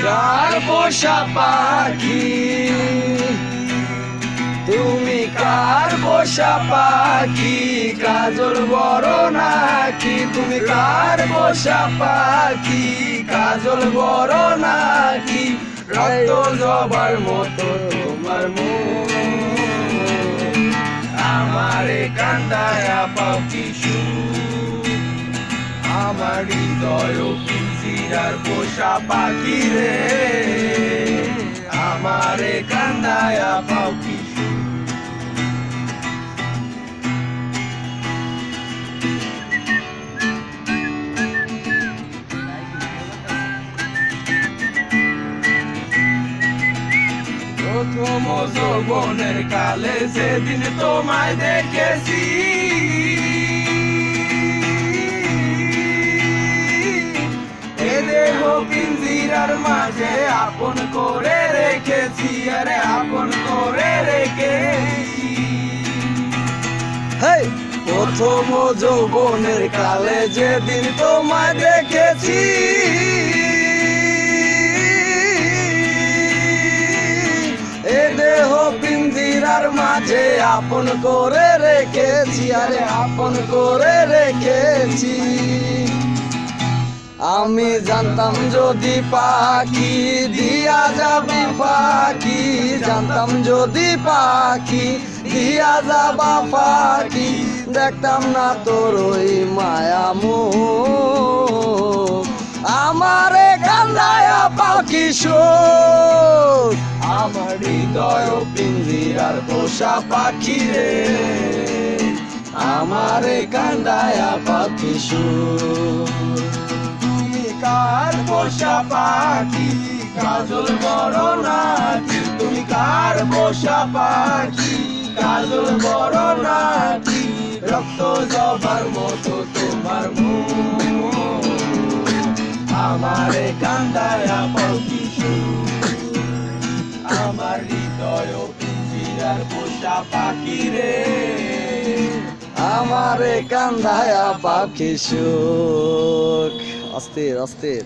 কার পোষা পাখি, তুমি কার পোষা পাখি, কাজল বড় নাকি, তুমি কার পোষা পাখি, কাজল বড় নাকি, রক্ত জবার মতো তোমার মুখ, আমারে কান্দায়া পাখি সুখ, আমার হৃদয় পিঞ্জিরার পোষা পাখি রে, আমারে কান্দায়া পাখি সুখ। প্রথম যৌবনের কালে সেদিন তোমায় দেখেছি, এ দেহ পিঞ্জিরার মাঝে আপন করে রেখেছি, আরে আপন করে রেখেছি। প্রথম যৌবনের কালে যেদিন তোমায় দেখেছি, এ দেহ পিঞ্জিরার মাঝে আপন করে রেখেছি, আরে আপন করে রেখেছি। আমি জানতাম যদি পাখি দিয়া যাবি পাখি, জানতাম যদি পাখি দিয়া যাবা পাখি, দেখতাম না তোর ওই মায়া মুখ, আমারে কান্দায়া পাখি সুখ, আমার হৃদয় পিঞ্জিরার পোষা পাখি রে, আমারে কান্দায়া পাখি সুখ। তুমি কার পোষা পাখি, কাজল বড় নাকি, তুমি কার পোষা পাখি, কাজল বড় নাকি, রক্ত জবার মতো তোমার মুখ, আমারে কান্দায়া পাখি সুখ, আমার হৃদয় পিঞ্জিরার পোষা পাখি রে, আমারে কান্দায়া পাখি সুখ। অস্থির অস্থির।